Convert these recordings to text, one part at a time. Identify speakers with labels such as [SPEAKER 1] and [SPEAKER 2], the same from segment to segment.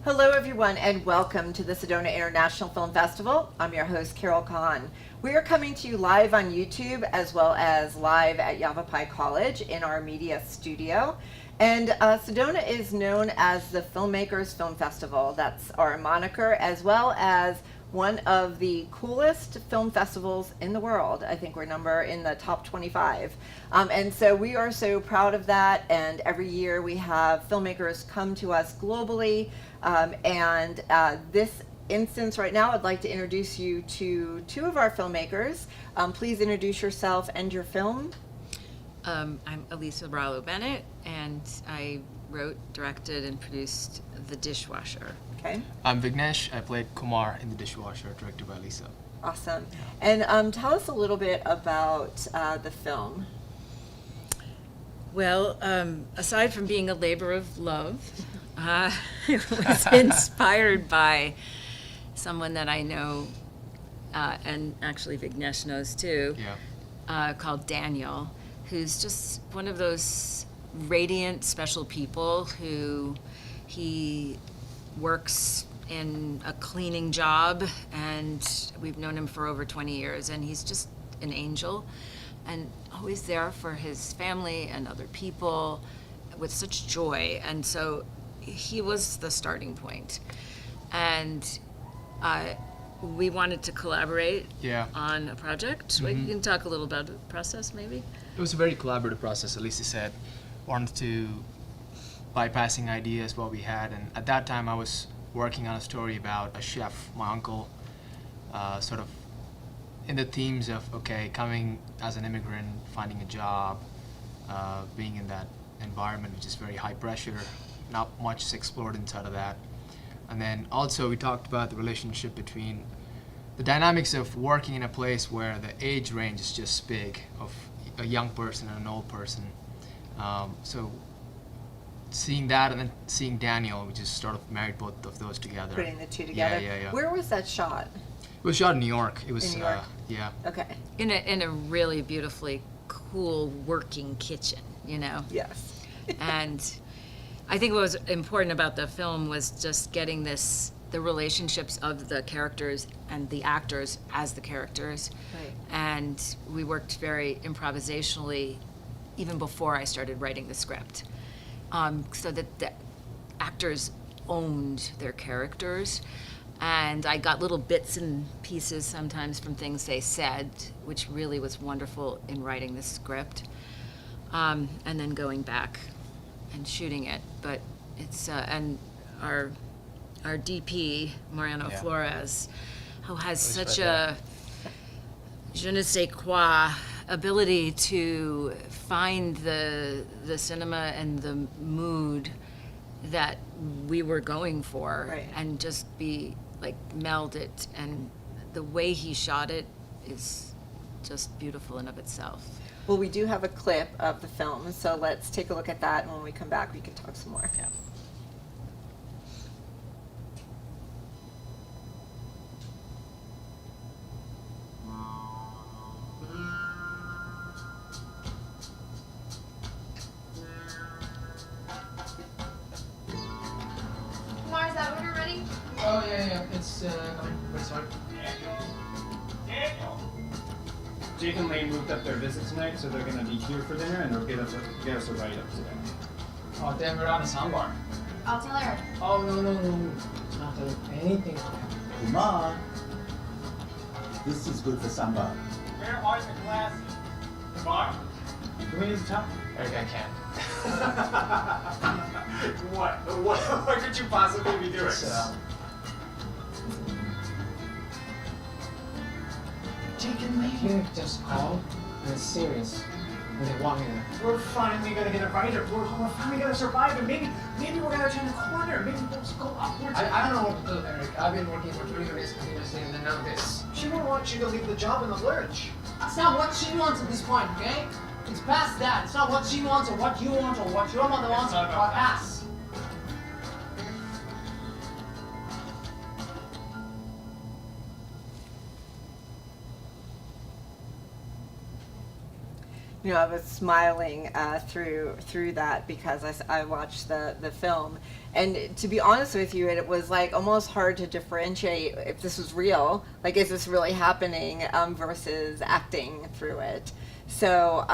[SPEAKER 1] Hello, everyone, and welcome to the Sedona International Film Festival. I'm your host, Carol Kahn. We are coming to you live on YouTube as well as live at Yavapai College in our media studio. And Sedona is known as the Filmmakers Film Festival. That's our moniker, as well as one of the coolest film festivals in the world. I think we're in the top 25. And so we are so proud of that. And every year we have filmmakers come to us globally. This instance right now, I'd like to introduce you to two of our filmmakers. Please introduce yourself and your film.
[SPEAKER 2] I'm Elisa Rallo Bennett, and I wrote, directed, and produced The Dishwasher.
[SPEAKER 1] Okay.
[SPEAKER 3] I'm Vignesh. I played Kumar in The Dishwasher, directed by Lisa.
[SPEAKER 1] Awesome. And tell us a little bit about the film.
[SPEAKER 2] Well, aside from being a labor of love, it was inspired by someone that I know, and actually Vignesh knows too, called Daniel, who's just one of those radiant, special people who he works in a cleaning job, and we've known him for over 20 years, and he's just an angel and always there for his family and other people with such joy. And so he was the starting point. And we wanted to collaborate on a project. Mm-hmm. We can talk a little about the process, maybe?
[SPEAKER 3] It was a very collaborative process, Elisa said. Wanted to bypassing ideas, what we had. And at that time, I was working on a story about a chef, my uncle, sort of in the themes of, coming as an immigrant, finding a job, being in that environment, which is very high pressure, not much is explored inside of that. And then also we talked about the relationship between the dynamics of working in a place where the age range is just big, of a young person and an old person. So seeing that and then seeing Daniel, we just sort of married both of those together.
[SPEAKER 1] Putting the two together.
[SPEAKER 3] Yeah.
[SPEAKER 1] Where was that shot?
[SPEAKER 3] It was shot in New York. It was
[SPEAKER 1] in New York?
[SPEAKER 3] Yeah.
[SPEAKER 1] Okay.
[SPEAKER 2] In a really beautifully cool working kitchen, you know?
[SPEAKER 1] Yes.
[SPEAKER 2] And I think what was important about the film was just getting the relationships of the characters and the actors as the characters.
[SPEAKER 1] Right.
[SPEAKER 2] And we worked very improvisationally even before I started writing the script, so that the actors owned their characters. And I got little bits and pieces sometimes from things they said, which really was wonderful in writing the script, and then going back and shooting it. But it's and our DP Mariano Flores, who has such a je ne sais quoi ability to find the cinema and the mood that we were going for,
[SPEAKER 1] right,
[SPEAKER 2] and just be like meld it. And the way he shot it is just beautiful in of itself.
[SPEAKER 1] Well, we do have a clip of the film, so let's take a look at that, and when we come back, we can talk some more.
[SPEAKER 3] Yeah.
[SPEAKER 4] Kumar, is that order ready?
[SPEAKER 3] Oh, yeah. It's coming. Wait, sorry.
[SPEAKER 5] Daniel! Jake and Lane moved up their visit tonight, so they're gonna be here for dinner and they'll get us a write-up today.
[SPEAKER 3] Oh, damn, we're on a sambar.
[SPEAKER 4] I'll tell her.
[SPEAKER 3] Oh, no. Not anything.
[SPEAKER 6] Kumar, this is good for samba.
[SPEAKER 5] Where are the glasses? Kumar? Can we use the top?
[SPEAKER 3] Eric, I can't.
[SPEAKER 5] What could you possibly be doing?
[SPEAKER 7] Jake and Lady just called, and it's serious, and they want me there.
[SPEAKER 5] We're finally gonna get a writer. We're finally gonna survive, and maybe we're gonna turn the corner. Maybe we'll just go upwards.
[SPEAKER 7] I don't know what to do, Eric. I've been working for 3 years continuously, and then now this.
[SPEAKER 5] She won't want you to leave the job in the lurch.
[SPEAKER 7] It's not what she wants at this point, okay? It's past that. It's not what she wants, or what you want, or what your mother wants, or us.
[SPEAKER 1] you know, I was smiling through that because I watched the film, and to be honest with you, it was like almost hard to differentiate if this was real, like is this really happening, versus acting through it. So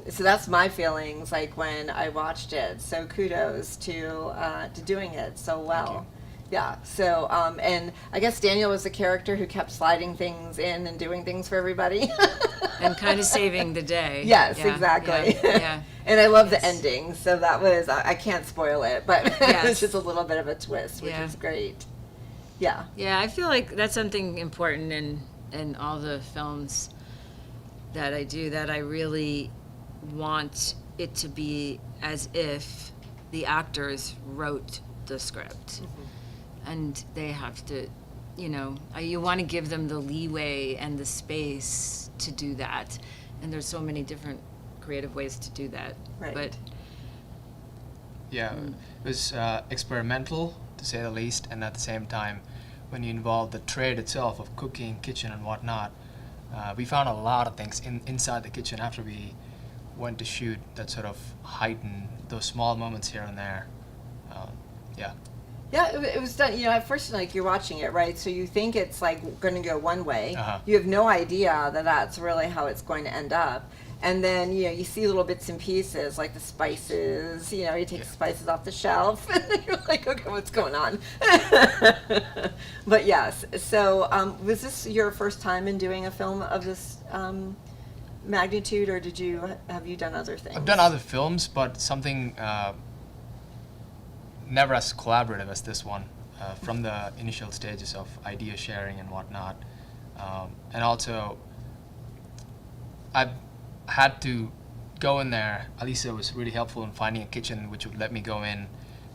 [SPEAKER 1] so that's my feelings like when I watched it. So kudos to doing it so well. Yeah. So, and I guess Daniel was the character who kept sliding things in and doing things for everybody.
[SPEAKER 2] And kind of saving the day.
[SPEAKER 1] Yes,
[SPEAKER 2] Yeah,
[SPEAKER 1] exactly.
[SPEAKER 2] Yeah.
[SPEAKER 1] And I love the
[SPEAKER 2] Yes.
[SPEAKER 1] ending. So that was, I can't spoil it, but
[SPEAKER 2] Yes.
[SPEAKER 1] it's just a little bit of a twist, which
[SPEAKER 2] Yeah.
[SPEAKER 1] is great. Yeah.
[SPEAKER 2] Yeah, I feel like that's something important in all the films that I do, that I really want it to be as if the actors wrote the script. And they have to, you know, you want to give them the leeway and the space to do that. And there's so many different creative ways to do that.
[SPEAKER 1] Right.
[SPEAKER 2] But
[SPEAKER 3] Yeah, it was experimental to say the least, and at the same time, when you involve the trade itself of cooking, kitchen, and whatnot, we found a lot of things inside the kitchen after we went to shoot that sort of heighten those small moments here and there. Yeah.
[SPEAKER 1] Yeah, it was done. You know, at first, like you're watching it, right? So you think it's like going to go one way.
[SPEAKER 3] Uh-huh.
[SPEAKER 1] You have no idea that that's really how it's going to end up. And then you know you see little bits and pieces like the spices. You know, you take
[SPEAKER 3] Yeah.
[SPEAKER 1] the spices off the shelf, and you're like, okay, what's going on? But yes. So was this your first time in doing a film of this magnitude, or have you done other things?
[SPEAKER 3] I've done other films, but something never as collaborative as this one, from the initial stages of idea sharing and whatnot. And also, I've had to go in there. Alisa was really helpful in finding a kitchen which would let me go in,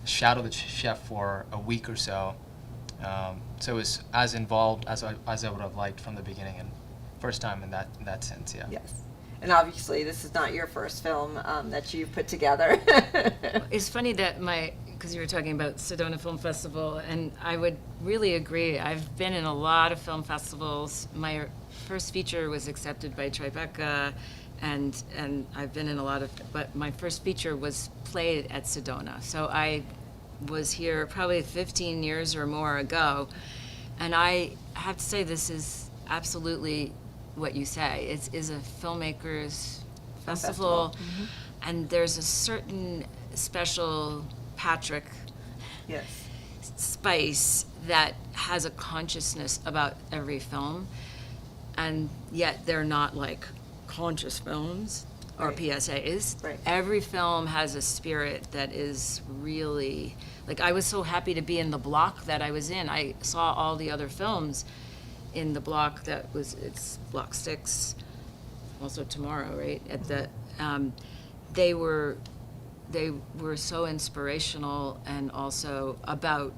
[SPEAKER 3] shadow the chef for a week or so. So it was as involved as I would have liked from the beginning, and first time in that sense, yeah.
[SPEAKER 1] Yes. And obviously, this is not your first film that you've put together.
[SPEAKER 2] it's funny that because you were talking about Sedona Film Festival, and I would really agree. I've been in a lot of film festivals. My first feature was accepted by Tribeca, and I've been in a lot of, but my first feature was played at Sedona. So I was here probably 15 years or more ago, and I have to say this is absolutely what you say. It is a filmmakers festival, and there's a certain special Patrick
[SPEAKER 1] Yes.
[SPEAKER 2] spice that has a consciousness about every film, and yet they're not like conscious films or
[SPEAKER 1] Right.
[SPEAKER 2] PSAs.
[SPEAKER 1] Right.
[SPEAKER 2] Every film has a spirit that is really, like, I was so happy to be in the block that I was in. I saw all the other films in the block it's block 6, also tomorrow, right? At the, they were so inspirational, and also about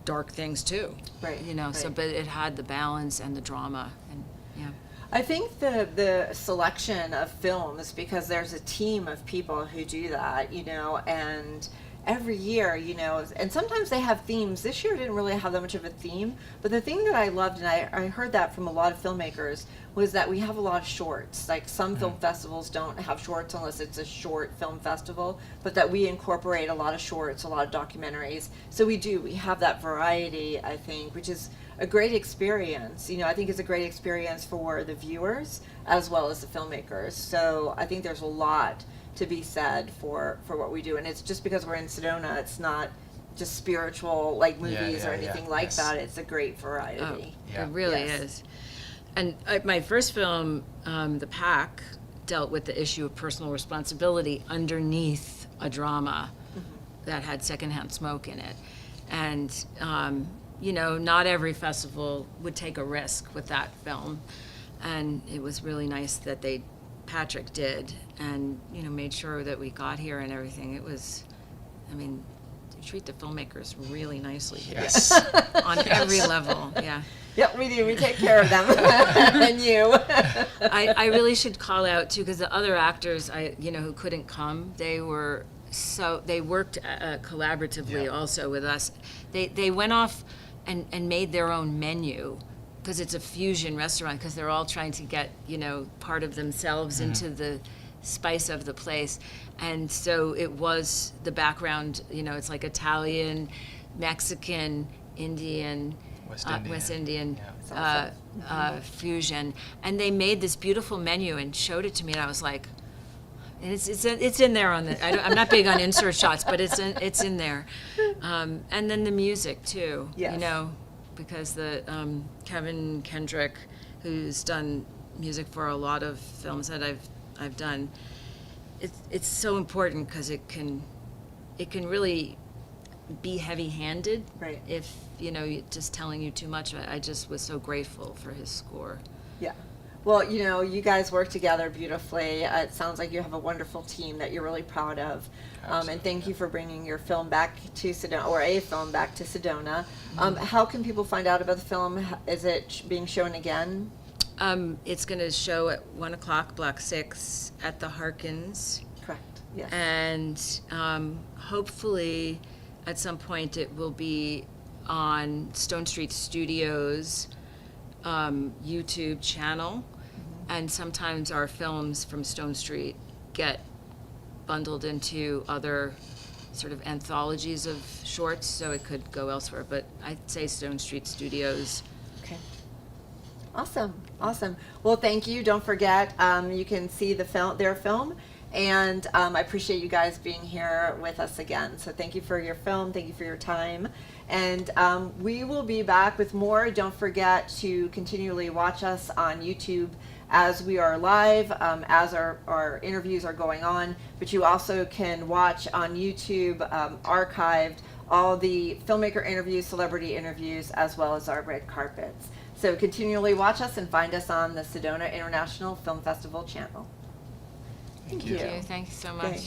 [SPEAKER 2] dark things too.
[SPEAKER 1] Right,
[SPEAKER 2] You know, so,
[SPEAKER 1] right.
[SPEAKER 2] but it had the balance and the drama, and yeah.
[SPEAKER 1] I think the selection of films, because there's a team of people who do that, you know, and every year, you know, and sometimes they have themes. This year didn't really have that much of a theme, but the thing that I loved, and I heard that from a lot of filmmakers, was that we have a lot of shorts. Like some film festivals don't have shorts unless it's a short film festival, but that we incorporate a lot of shorts, a lot of documentaries. So we have that variety, I think, which is a great experience. You know, I think it's a great experience for the viewers as well as the filmmakers. So I think there's a lot to be said for what we do, and it's just because we're in Sedona, it's not just spiritual like movies
[SPEAKER 3] yeah,
[SPEAKER 1] or anything
[SPEAKER 3] yeah,
[SPEAKER 1] like
[SPEAKER 3] yes.
[SPEAKER 1] that. It's a great variety.
[SPEAKER 3] Yeah.
[SPEAKER 2] It really
[SPEAKER 1] Yes.
[SPEAKER 2] is. And my first film, The Pack, dealt with the issue of personal responsibility underneath a drama that had secondhand smoke in it. And, you know, not every festival would take a risk with that film. And it was really nice that Patrick did, and, you know, made sure that we got here and everything. It was, I mean, they treat the filmmakers really nicely here.
[SPEAKER 3] Yes.
[SPEAKER 2] On every level, yeah.
[SPEAKER 1] Yep, we do. We take care of them. And you.
[SPEAKER 2] I really should call out too, because the other actors who couldn't come, they worked collaboratively
[SPEAKER 3] Yeah.
[SPEAKER 2] also with us. They went off and made their own menu, because it's a fusion restaurant, because they're all trying to get, you know, part of themselves into spice of the place. And so it was the background, you know, it's like Italian, Mexican, Indian,
[SPEAKER 3] West Indian.
[SPEAKER 2] fusion. And they made this beautiful menu and showed it to me, and I was like, and it's in there on the. I'm not big on insert shots, but it's in there. And then the music too.
[SPEAKER 1] Yes.
[SPEAKER 2] You know, because the Kevin Kendrick, who's done music for a lot of films that I've done. It's so important because it can really be heavy-handed.
[SPEAKER 1] Right.
[SPEAKER 2] If just telling you too much. I just was so grateful for his score.
[SPEAKER 1] Yeah. Well, you guys work together beautifully. It sounds like you have a wonderful team that you're really proud of. And thank you for bringing your film back to Sedona, or a film back to Sedona. How can people find out about the film? Is it being shown again?
[SPEAKER 2] It's going to show at 1 o'clock, Block 6, at the Harkins.
[SPEAKER 1] Correct. Yes.
[SPEAKER 2] And hopefully at some point it will be on Stone Street Studios YouTube channel. And sometimes our films from Stone Street get bundled into other sort of anthologies of shorts, so it could go elsewhere. But I'd say Stone Street Studios.
[SPEAKER 1] Okay. Awesome. Well, thank you. Don't forget, you can see their film, and I appreciate you guys being here with us again. So thank you for your film. Thank you for your time. And we will be back with more. Don't forget to continually watch us on YouTube as we are live, as our interviews are going on. But you also can watch on YouTube, archived, all the filmmaker interviews, celebrity interviews, as well as our red carpets. So continually watch us and find us on the Sedona International Film Festival channel.
[SPEAKER 3] Thank
[SPEAKER 1] you.
[SPEAKER 2] Thank you so much.
[SPEAKER 1] Thanks.